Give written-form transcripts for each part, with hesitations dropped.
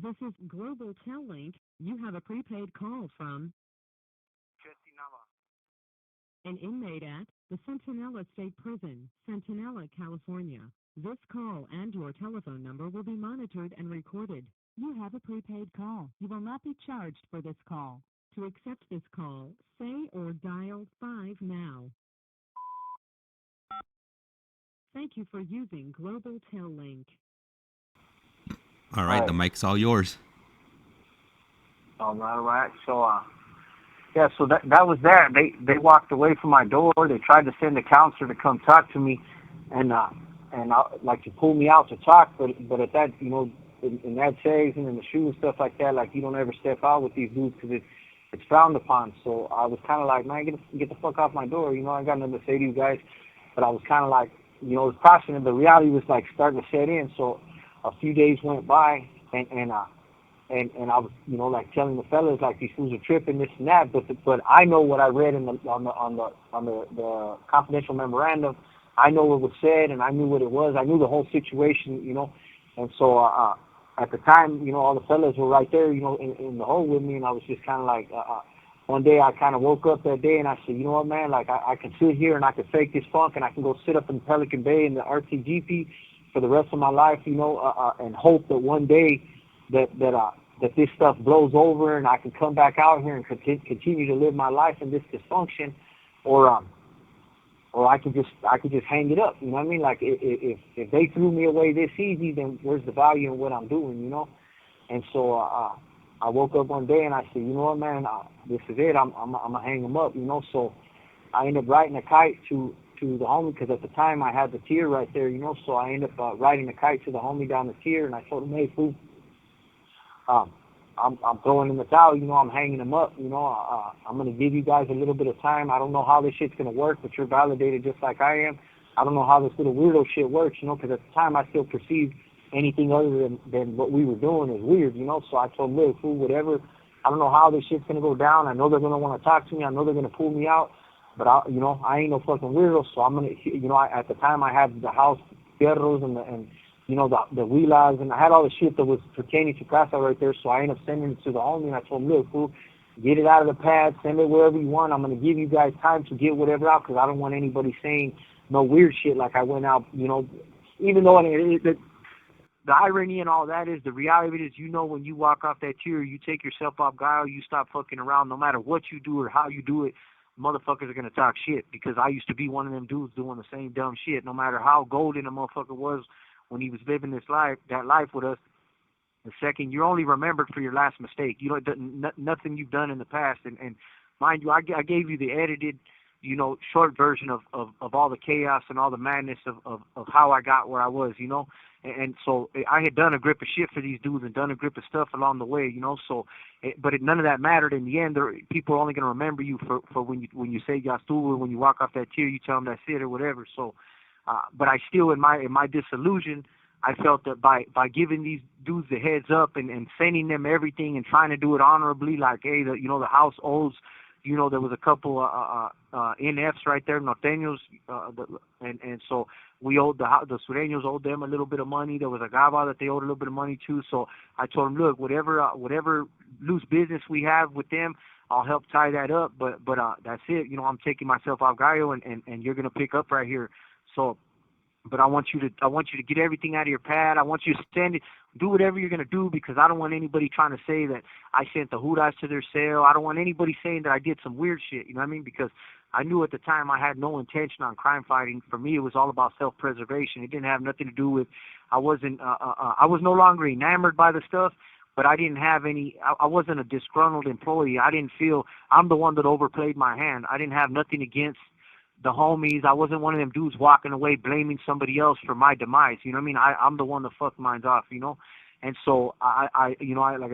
This is Global Tel Link. You have a prepaid call from an inmate at the Centinela State Prison, Centinela, California. This call and your telephone number will be monitored and recorded. You have a prepaid call. You will not be charged for this call. To accept this call, say or dial 5 now. Thank you for using Global Tel Link. All right, the mic's all yours. All right. So, yeah, so that was that. They walked away from my door. They tried to send a counselor to come talk to me, and like to pull me out to talk. But at that, in that phase and in the shoe and stuff like that, like you don't ever step out with these dudes because it's frowned upon. So I was kind of like, man, get the fuck off my door. I got nothing to say to you guys. But I was kind of like, it was passionate. The reality was like starting to set in. So a few days went by, and I was, like telling the fellas like these fools are tripping, this and that. But I know what I read on the confidential memorandum. I know what was said, and I knew what it was. I knew the whole situation, And so at the time, all the fellas were right there, in the hole with me, and I was just kind of like. One day I kind of woke up that day and I said, you know what, man, like I can sit here and I can fake this funk and I can go sit up in Pelican Bay in the RTGP for the rest of my life, and hope that one day that this stuff blows over and I can come back out here and continue to live my life in this dysfunction, or I could just hang it up. You know what I mean? Like if they threw me away this easy, then where's the value in what I'm doing? And so I woke up one day and I said, you know what, man, this is it. I'm gonna hang them up. So I ended up writing a kite to the homie, because at the time I had the tier right there. So I ended up writing a kite to the homie down the tier, and I told him, hey, fool, I'm throwing in the towel. I'm hanging them up. I'm gonna give you guys a little bit of time. I don't know how this shit's gonna work, but you're validated just like I am. I don't know how this little weirdo shit works, because at the time I still perceived anything other than what we were doing is weird, So I told him, look, fool, whatever. I don't know how this shit's gonna go down. I know they're gonna want to talk to me. I know they're gonna pull me out, but I ain't no fucking weirdo. So I'm gonna, at the time I had the house perros and the huilas, and I had all the shit that was pertaining to casa right there. So I ended up sending it to the homie, and I told him, look, fool, get it out of the pad, send it wherever you want. I'm gonna give you guys time to get whatever out, because I don't want anybody saying no weird shit like I went out, even though the irony and all that is, the reality of it is, when you walk off that tier, you take yourself off guile, you stop fucking around. No matter what you do or how you do it, motherfuckers are going to talk shit, because I used to be one of them dudes doing the same dumb shit. No matter how golden a motherfucker was when he was living that life with us, the second, you're only remembered for your last mistake. Nothing you've done in the past. And mind you, I gave you the edited, short version of all the chaos and all the madness of how I got where I was, And so I had done a grip of shit for these dudes and done a grip of stuff along the way, So, but none of that mattered in the end. People are only going to remember you for when you say ya estuvo, when you walk off that tier, you tell them that's it or whatever. So, but I still, in my disillusion, I felt that by giving these dudes the heads up and sending them everything and trying to do it honorably, like, hey, the house owes. There was a couple NFs right there, norteños, and so we owed the sureños owed them a little bit of money. There was a gaba that they owed a little bit of money too. So I told them, look, whatever loose business we have with them, I'll help tie that up. But that's it. I'm taking myself off gallo, and you're gonna pick up right here. So. But I want you to get everything out of your pad. I want you to stand it, do whatever you're gonna do, because I don't want anybody trying to say that I sent the Judas to their cell. I don't want anybody saying that I did some weird shit. You know what I mean? Because I knew at the time I had no intention on crime fighting. For me, it was all about self-preservation. It didn't have nothing to do with. I was no longer enamored by the stuff, but I didn't have any. I wasn't a disgruntled employee. I didn't feel I'm the one that overplayed my hand. I didn't have nothing against the homies. I wasn't one of them dudes walking away blaming somebody else for my demise. You know what I mean? I'm the one that fucked mine off, And so like I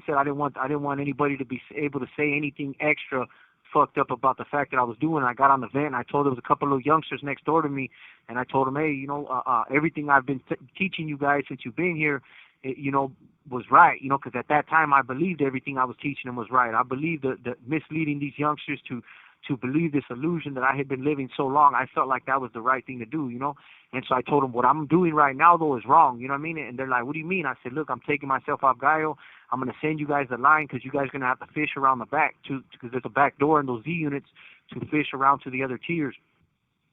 said, I didn't want anybody to be able to say anything extra fucked up about the fact that I was doing. I got on the vent and I told there was a couple of youngsters next door to me, and I told them, hey, everything I've been teaching you guys since you've been here, was right, because at that time I believed everything I was teaching them was right. I believed that misleading these youngsters to to believe this illusion that I had been living so long. I felt like that was the right thing to do, you know. And so I told them, what I'm doing right now, though, is wrong, you know what I mean? And they're like, what do you mean? I said, look, I'm taking myself off Gallo. I'm going to send you guys the line because you guys are going to have to fish around the back, because there's a back door in those Z units to fish around to the other tiers.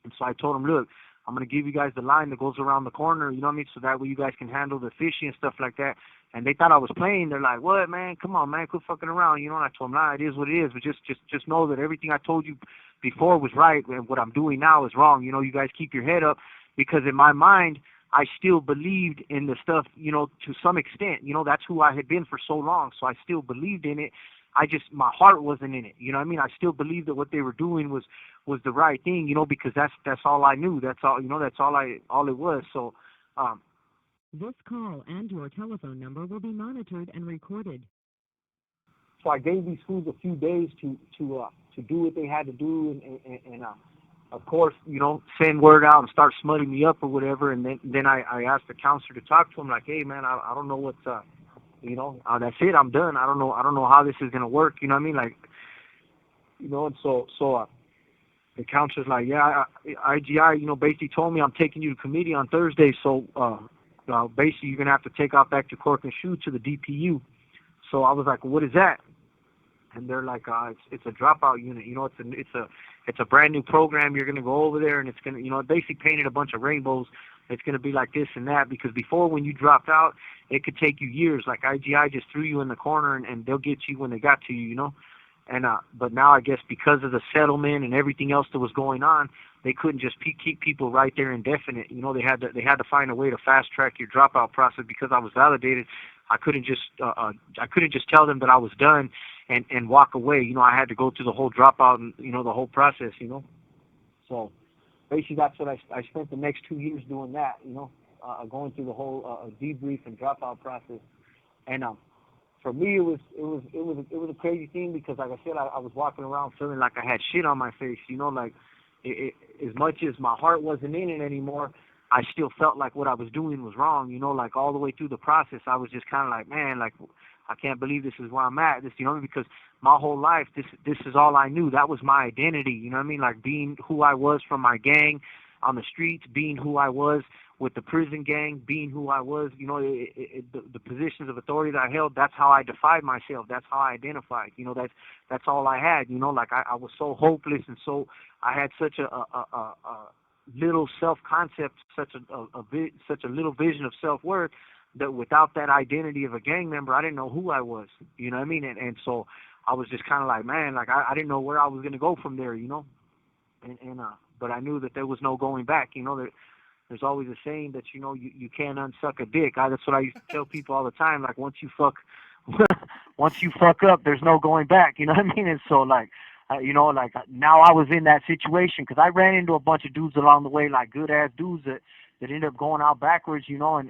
And so I told them, look, I'm going to give you guys the line that goes around the corner, you know what I mean, so that way you guys can handle the fishing and stuff like that. And they thought I was playing. They're like, what, man? Come on, man, quit fucking around, you know. And I told them, nah, it is what it is, but just know that everything I told you before was right, and what I'm doing now is wrong. You know, you guys keep your head up, because in my mind, I still believed in the stuff, you know, to some extent. You know, that's who I had been for so long, so I still believed in it. My heart wasn't in it, you know what I mean? I still believed that what they were doing was the right thing, you know, because that's all I knew. That's all, you know, that's all it was. So, this call and your telephone number will be monitored and recorded. So I gave these fools a few days to do what they had to do, and of course, you know, send word out and start smutting me up or whatever. And then I asked the counselor to talk to him, like, hey man, I don't know what's you know, that's it, I'm done. I don't know how this is gonna work, you know what I mean? Like, you know, and so the counselor's like, yeah, IGI, you know, basically told me I'm taking you to committee on Thursday, so basically you're gonna have to take out back to cork and shoe to the DPU. So I was like, well, what is that? And they're like, it's a dropout unit. You know, it's a brand new program. You're gonna go over there, and it's gonna, you know, basically painted a bunch of rainbows. It's gonna be like this and that, because before, when you dropped out, it could take you years. Like IGI just threw you in the corner, and they'll get you when they got to you, you know. And but now I guess because of the settlement and everything else that was going on, they couldn't just keep people right there indefinite. You know, they had to find a way to fast track your dropout process. Because I was validated, I couldn't just tell them that I was done and walk away. You know, I had to go through the whole dropout and, you know, the whole process, you know. So basically that's what I spent the next 2 years doing, that, you know, going through the whole debrief and dropout process. And for me, it was a crazy thing, because like I said, I was walking around feeling like I had shit on my face, you know, like as much as my heart wasn't in it anymore, I still felt like what I was doing was wrong, you know. Like all the way through the process, I was just kind of like, man, like, I can't believe this is where I'm at. This, you know, because my whole life, this is all I knew. That was my identity, you know what I mean? Like being who I was from my gang on the streets, being who I was with the prison gang, being who I was, you know, the positions of authority that I held. That's how I defined myself. That's how I identified. You know, that's all I had. You know, like I was so hopeless, and so I had such a little self-concept, such a little vision of self-worth, that without that identity of a gang member, I didn't know who I was, you know what I mean? And so I was just kind of like, man, like I didn't know where I was going to go from there, you know? But I knew that there was no going back, you know. There's always a saying that, you know, you can't unsuck a dick. That's what I used to tell people all the time. Like, once you fuck up, there's no going back, you know what I mean? And so, like, you know, like now I was in that situation, because I ran into a bunch of dudes along the way, like good-ass dudes that ended up going out backwards, you know, and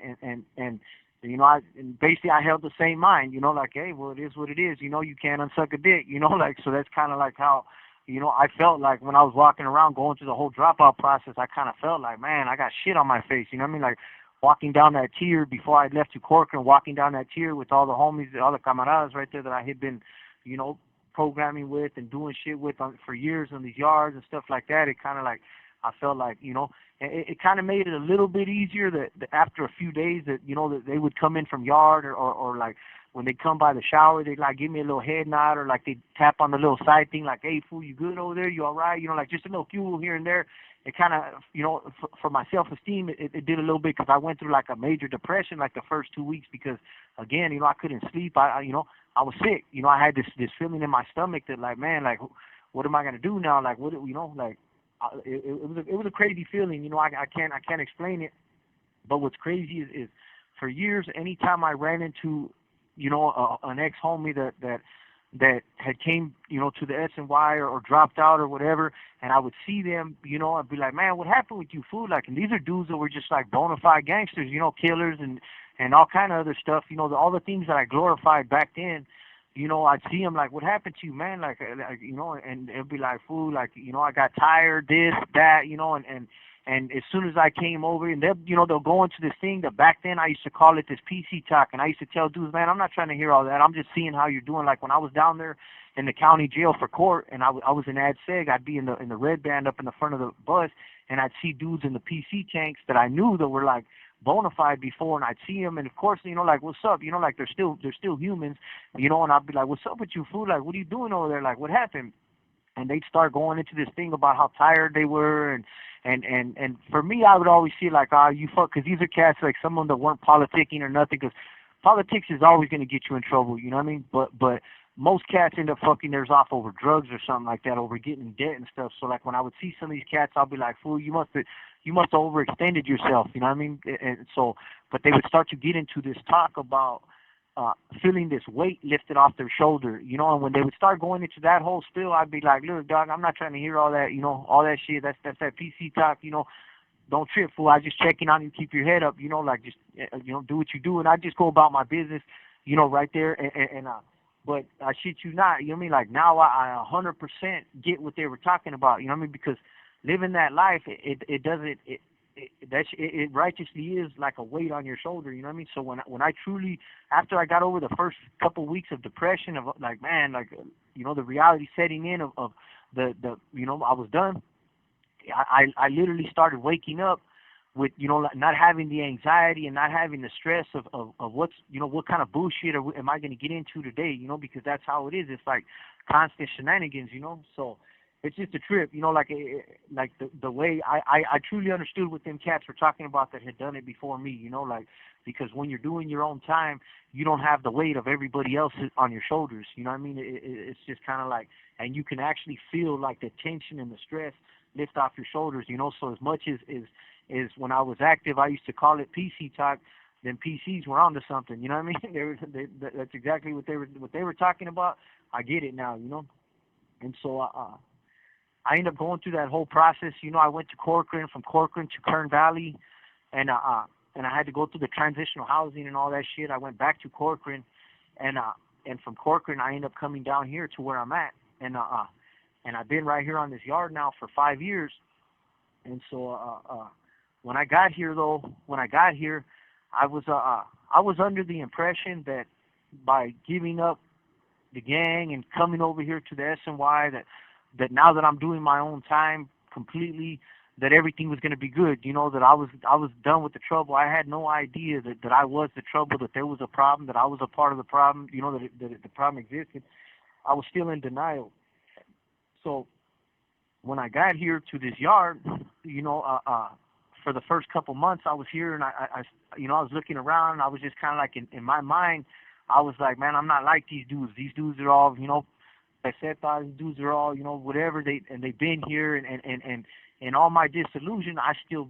you know, and basically I held the same mind, you know, like, hey, well, it is what it is, you know, you can't unsuck a dick, you know, like, so that's kind of like how, you know, I felt like when I was walking around going through the whole dropout process. I kind of felt like, man, I got shit on my face, you know what I mean? Like, walking down that tier before I left to Corcoran, walking down that tier with all the homies, all the camaradas right there that I had been, you know, programming with and doing shit with for years on these yards and stuff like that. It kind of like, I felt like, you know, it kind of made it a little bit easier that after a few days that, you know, that they would come in from yard or like when they come by the shower, they'd like give me a little head nod, or like they'd tap on the little side thing like, hey, fool, you good over there? You all right? You know, like just a little fuel here and there. It kind of, you know, for my self-esteem, it did a little bit, because I went through like a major depression like the first 2 weeks, because, again, you know, I couldn't sleep. You know, I was sick. You know, I had this feeling in my stomach that, like, man, like, what am I going to do now? Like, what, you know, like, it was a crazy feeling. You know, I can't explain it. But what's crazy is for years, anytime I ran into, you know, an ex-homie that had came, you know, to the S&Y or dropped out or whatever, and I would see them, you know, I'd be like, man, what happened with you, fool? Like, and these are dudes that were just like bona fide gangsters, you know, killers and all kind of other stuff, you know, all the things that I glorified back then. You know, I'd see them like, what happened to you, man? Like, you know, and it'd be like, fool, like, you know, I got tired, this, that, you know, and as soon as I came over, and they'll go into this thing that back then I used to call it this PC talk, and I used to tell dudes, man, I'm not trying to hear all that. I'm just seeing how you're doing. Like when I was down there in the county jail for court, and I was in ad seg. I'd be in the red band up in the front of the bus, and I'd see dudes in the PC tanks that I knew that were like bona fide before, and I'd see them, and of course, like, what's up, like they're still humans, and I'd be like, what's up with you, fool? Like, what are you doing over there? Like, what happened? And they'd start going into this thing about how tired they were, and for me, I would always see like, you fuck, because these are cats like some of them that weren't politicking or nothing, because politics is always going to get you in trouble, you know what I mean? But most cats end up fucking theirs off over drugs or something like that, over getting in debt and stuff. So like when I would see some of these cats, I'll be like, fool, you must have overextended yourself, you know what I mean? And so, but they would start to get into this talk about feeling this weight lifted off their shoulder, and when they would start going into that whole spiel, I'd be like, look, dog, I'm not trying to hear all that, all that shit. That's that PC talk, don't trip, fool. I just checking on you, keep your head up, like just, do what you do, and I just go about my business, right there, and but I shit you not, you know what I mean? Like now I 100% get what they were talking about, you know what I mean? Because living that life, it doesn't, it righteously is like a weight on your shoulder, you know what I mean? So when I truly, after I got over the first couple weeks of depression, of like, man, like, the reality setting in of the I was done. I literally started waking up with, not having the anxiety and not having the stress of what's, what kind of bullshit am I going to get into today, because that's how it is. It's like constant shenanigans, so it's just a trip, like the way I truly understood what them cats were talking about that had done it before me, like, because when you're doing your own time, you don't have the weight of everybody else on your shoulders, you know what I mean? It's just kind of like, and you can actually feel like the tension and the stress lift off your shoulders, so as much as when I was active, I used to call it PC talk, then PCs were onto something, you know what I mean? That's exactly what they were talking about. I get it now, and so I ended up going through that whole process. I went to Corcoran, from Corcoran to Kern Valley, and I had to go through the transitional housing and all that shit. I went back to Corcoran, and from Corcoran I ended up coming down here to where I'm at, and I've been right here on this yard now for 5 years. And so when I got here, I was under the impression that by giving up the gang and coming over here to the SNY, that now that I'm doing my own time completely, that everything was going to be good, that I was done with the trouble. I had no idea that I was the trouble, that there was a problem, that I was a part of the problem, that the problem existed. I was still in denial. So when I got here to this yard, for the first couple months I was here, and I was looking around, and I was just kind of like in my mind, I was like, man, I'm not like these dudes. These dudes are all, I said, these dudes are all, whatever, they've been here, and all my disillusion, I still,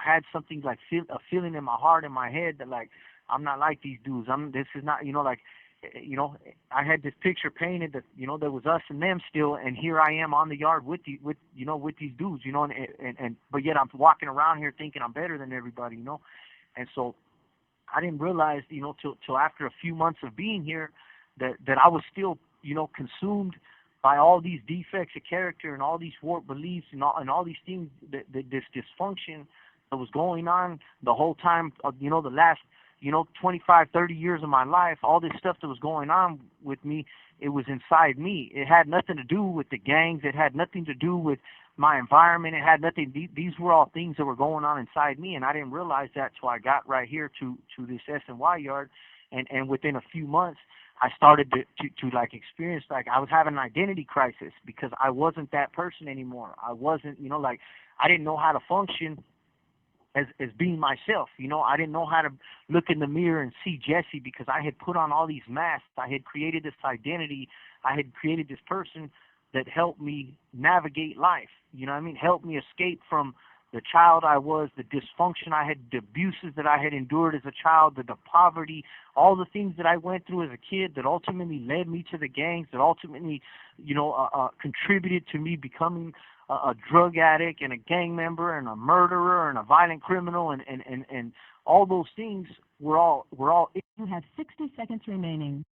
had something like a feeling in my heart, in my head, that like, I'm not like these dudes. This is not, I had this picture painted that, there was us and them still, and here I am on the yard with these dudes, and but yet I'm walking around here thinking I'm better than everybody, and so I didn't realize, till after a few months of being here, that I was still, consumed by all these defects of character and all these warped beliefs and all these things, this dysfunction that was going on the whole time of, the last, 25, 30 years of my life. All this stuff that was going on with me, it was inside me. It had nothing to do with the gangs. It had nothing to do with my environment. It had nothing. These were all things that were going on inside me, and I didn't realize that till I got right here to this SNY yard, and within a few months, I started to like experience, like, I was having an identity crisis, because I wasn't that person anymore. I wasn't, like, I didn't know how to function as being myself. I didn't know how to look in the mirror and see Jesse, because I had put on all these masks. I had created this identity. I had created this person that helped me navigate life. Helped me escape from the child I was, the dysfunction I had, the abuses that I had endured as a child, the poverty, all the things that I went through as a kid that ultimately led me to the gangs, that ultimately, contributed to me becoming a drug addict and a gang member and a murderer and a violent criminal, and all those things were all. You have 60 seconds remaining.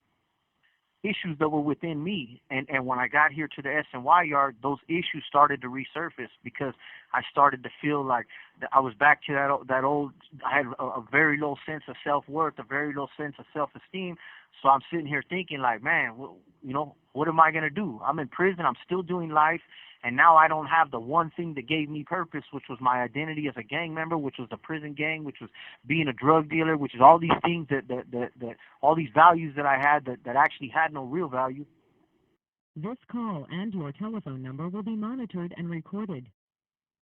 Issues that were within me, and when I got here to the SNY yard, those issues started to resurface, because I started to feel like I was back to that old. I had a very low sense of self-worth, a very low sense of self-esteem. So I'm sitting here thinking, like, man, What am I going to do? I'm in prison. I'm still doing life. And now I don't have the one thing that gave me purpose, which was my identity as a gang member, which was the prison gang, which was being a drug dealer, which is all these things that all these values that I had that actually had no real value. This call and your telephone number will be monitored and recorded.